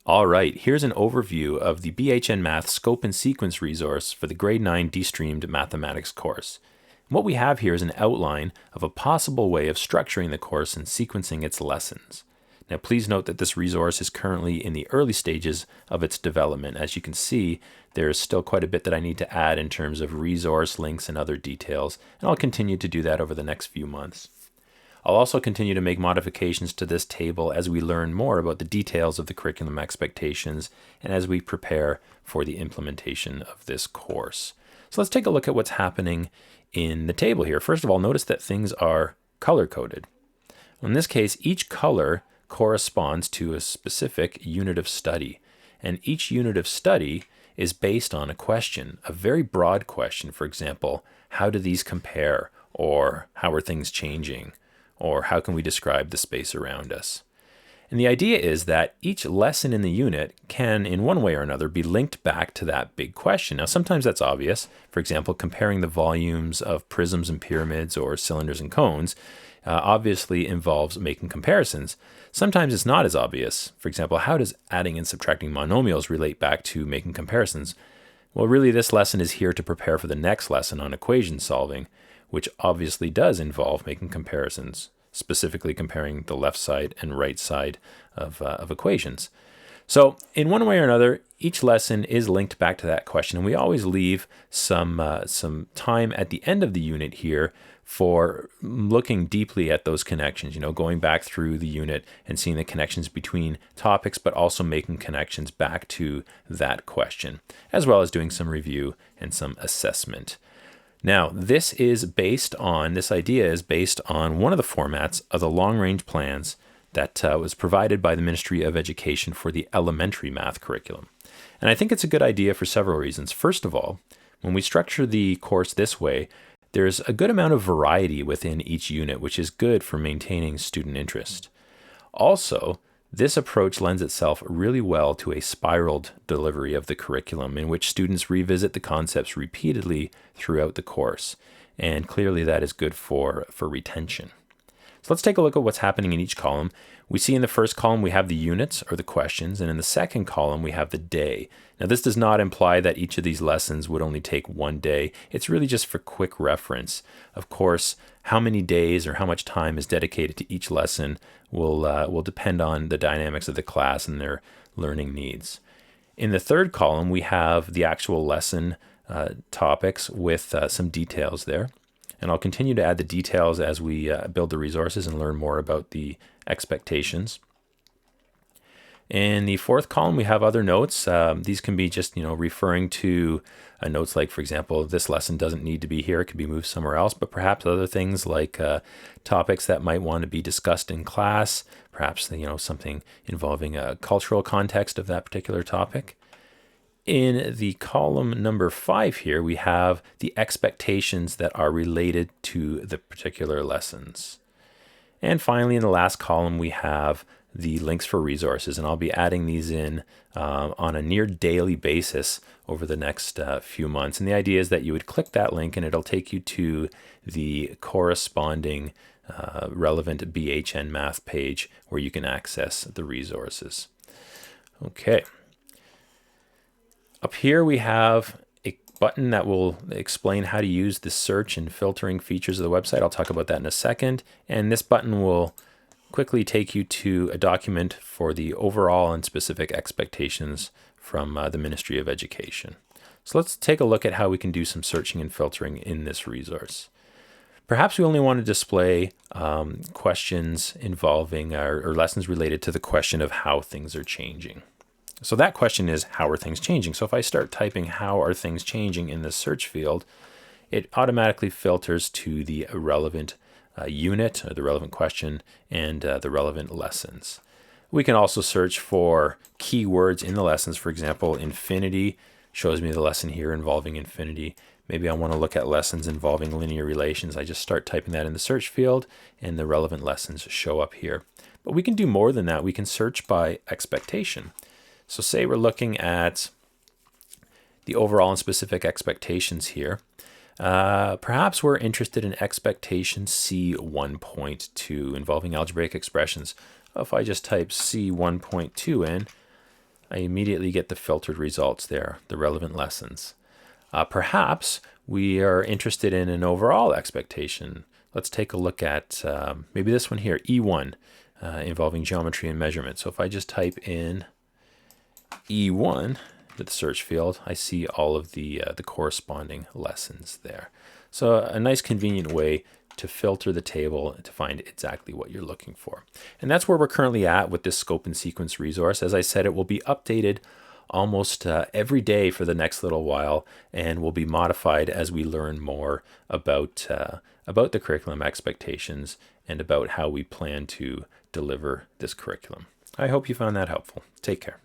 All right, here's an overview of the BHN Math Scope and Sequence resource for the Grade 9 D-Streamed Mathematics course. What we have here is an outline of a possible way of structuring the course and sequencing its lessons. Now, please note that this resource is currently in the early stages of its development. As you can see, there is still quite a bit that I need to add in terms of resource links and other details, and I'll continue to do that over the next few months. I'll also continue to make modifications to this table as we learn more about the details of the curriculum expectations and as we prepare for the implementation of this course. So let's take a look at what's happening in the table here. First of all, notice that things are color-coded. In this case, each color corresponds to a specific unit of study, and each unit of study is based on a question, a very broad question. For example, how do these compare? Or how are things changing? Or how can we describe the space around us? And the idea is that each lesson in the unit can, in one way or another, be linked back to that big question. Now, sometimes that's obvious. For example, comparing the volumes of prisms and pyramids or cylinders and cones obviously involves making comparisons. Sometimes it's not as obvious. For example, how does adding and subtracting monomials relate back to making comparisons? Well, really, this lesson is here to prepare for the next lesson on equation solving, which obviously does involve making comparisons, specifically comparing the left side and right side of equations. So in one way or another, each lesson is linked back to that question, and we always leave some time at the end of the unit here for looking deeply at those connections, going back through the unit and seeing the connections between topics, but also making connections back to that question, as well as doing some review and some assessment. Now, this idea is based on one of the formats of the long-range plans that was provided by the Ministry of Education for the elementary math curriculum. And I think it's a good idea for several reasons. First of all, when we structure the course this way, there's a good amount of variety within each unit, which is good for maintaining student interest. Also, this approach lends itself really well to a spiraled delivery of the curriculum in which students revisit the concepts repeatedly throughout the course. And clearly that is good for retention. So let's take a look at what's happening in each column. We see in the first column we have the units or the questions, and in the second column we have the day. Now this does not imply that each of these lessons would only take one day. It's really just for quick reference. Of course, how many days or how much time is dedicated to each lesson will depend on the dynamics of the class and their learning needs. In the third column, we have the actual lesson topics with some details there. And I'll continue to add the details as we build the resources and learn more about the expectations. In the fourth column, we have other notes. These can be just, referring to notes like, for example, this lesson doesn't need to be here. It could be moved somewhere else, but perhaps other things like topics that might want to be discussed in class, perhaps, something involving a cultural context of that particular topic. In the column number 5 here, we have the expectations that are related to the particular lessons. And finally, in the last column, we have the links for resources, and I'll be adding these in on a near daily basis over the next few months. And the idea is that you would click that link and it'll take you to the corresponding relevant BHN math page where you can access the resources. Okay. Up here we have a button that will explain how to use the search and filtering features of the website. I'll talk about that in a second. And this button will quickly take you to a document for the overall and specific expectations from the Ministry of Education. So let's take a look at how we can do some searching and filtering in this resource. Perhaps we only want to display questions involving or lessons related to the question of how things are changing. So that question is, how are things changing? So if I start typing how are things changing in the search field, it automatically filters to the relevant unit, or the relevant question, and the relevant lessons. We can also search for keywords in the lessons. For example, infinity shows me the lesson here involving infinity. Maybe I want to look at lessons involving linear relations. I just start typing that in the search field and the relevant lessons show up here. But we can do more than that. We can search by expectation. So say we're looking at the overall and specific expectations here. Perhaps we're interested in expectation C1.2 involving algebraic expressions. If I just type C1.2 in, I immediately get the filtered results there, the relevant lessons. Perhaps we are interested in an overall expectation. Let's take a look at maybe this one here, E1, involving geometry and measurement. So if I just type in E1 to the search field, I see all of the corresponding lessons there. So a nice convenient way to filter the table to find exactly what you're looking for. And that's where we're currently at with this scope and sequence resource. As I said, it will be updated almost every day for the next little while, and will be modified as we learn more about the curriculum expectations and about how we plan to deliver this curriculum. I hope you found that helpful. Take care.